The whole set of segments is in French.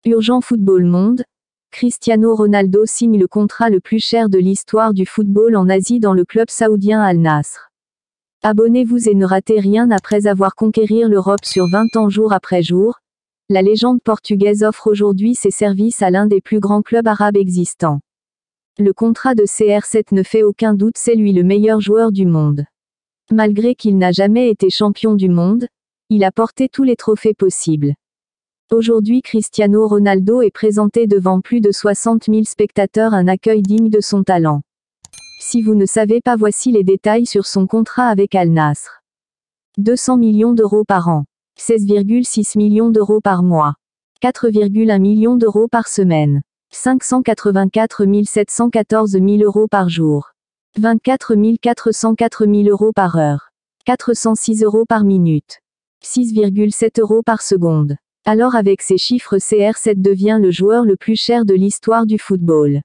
Urgent Football Monde. Cristiano Ronaldo signe le contrat le plus cher de l'histoire du football en Asie dans le club saoudien Al Nasr. Abonnez-vous et ne ratez rien. Après avoir conquérir l'Europe sur 20 ans jour après jour, la légende portugaise offre aujourd'hui ses services à l'un des plus grands clubs arabes existants. Le contrat de CR7 ne fait aucun doute, c'est lui le meilleur joueur du monde. Malgré qu'il n'a jamais été champion du monde, il a porté tous les trophées possibles. Aujourd'hui, Cristiano Ronaldo est présenté devant plus de 60 000 spectateurs, un accueil digne de son talent. Si vous ne savez pas, voici les détails sur son contrat avec Al Nasr. 200 millions d'euros par an. 16,6 millions d'euros par mois. 4,1 millions d'euros par semaine. 584 714 000 euros par jour. 24 404 000 euros par heure. 406 euros par minute. 6,7 euros par seconde. Alors avec ces chiffres, CR7 devient le joueur le plus cher de l'histoire du football.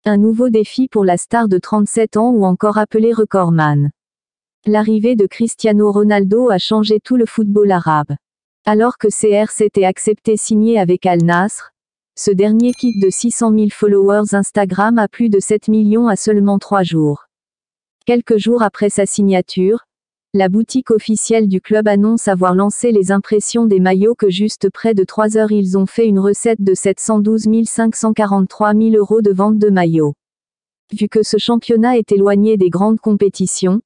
Un nouveau défi pour la star de 37 ans ou encore appelé recordman. L'arrivée de Cristiano Ronaldo a changé tout le football arabe. Alors que CR7 est accepté signer avec Al Nasr, ce dernier quitte de 600 000 followers Instagram à plus de 7 millions à seulement 3 jours. Quelques jours après sa signature, la boutique officielle du club annonce avoir lancé les impressions des maillots que juste près de 3 heures ils ont fait une recette de 712 543 000 euros de vente de maillots. Vu que ce championnat est éloigné des grandes compétitions,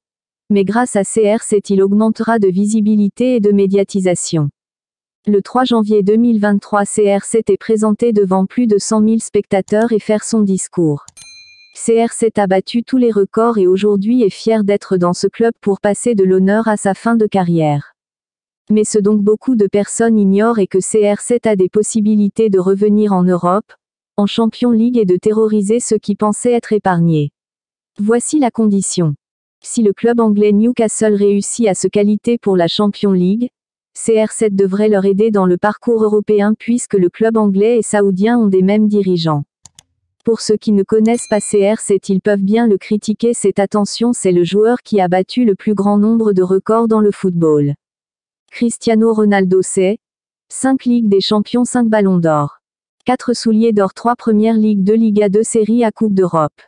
mais grâce à CR7 il augmentera de visibilité et de médiatisation. Le 3 janvier 2023, CR7 est présenté devant plus de 100 000 spectateurs et faire son discours. CR7 a battu tous les records et aujourd'hui est fier d'être dans ce club pour passer de l'honneur à sa fin de carrière. Mais ce dont beaucoup de personnes ignorent est que CR7 a des possibilités de revenir en Europe, en Champions League et de terroriser ceux qui pensaient être épargnés. Voici la condition. Si le club anglais Newcastle réussit à se qualifier pour la Champions League, CR7 devrait leur aider dans le parcours européen puisque le club anglais et saoudien ont des mêmes dirigeants. Pour ceux qui ne connaissent pas CR7, ils peuvent bien le critiquer. Cette attention, c'est le joueur qui a battu le plus grand nombre de records dans le football. Cristiano Ronaldo, c'est 5 Ligues des Champions, 5 Ballons d'Or. 4 souliers d'or, 3 Première Ligue, 2 Liga, 2 Série A, Coupe d'Europe.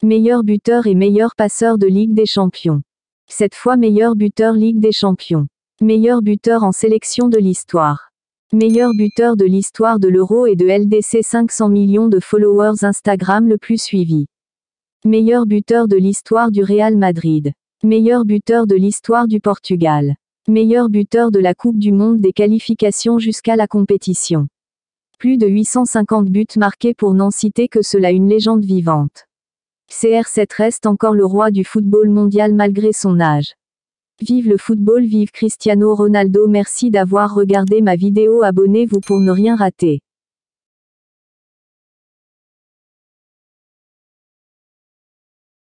Meilleur buteur et meilleur passeur de Ligue des Champions. 7 fois meilleur buteur Ligue des Champions. Meilleur buteur en sélection de l'histoire. Meilleur buteur de l'histoire de l'Euro et de LDC, 500 millions de followers Instagram le plus suivi. Meilleur buteur de l'histoire du Real Madrid. Meilleur buteur de l'histoire du Portugal. Meilleur buteur de la Coupe du Monde des qualifications jusqu'à la compétition. Plus de 850 buts marqués pour n'en citer que cela, une légende vivante. CR7 reste encore le roi du football mondial malgré son âge. Vive le football, vive Cristiano Ronaldo. Merci d'avoir regardé ma vidéo, abonnez-vous pour ne rien rater.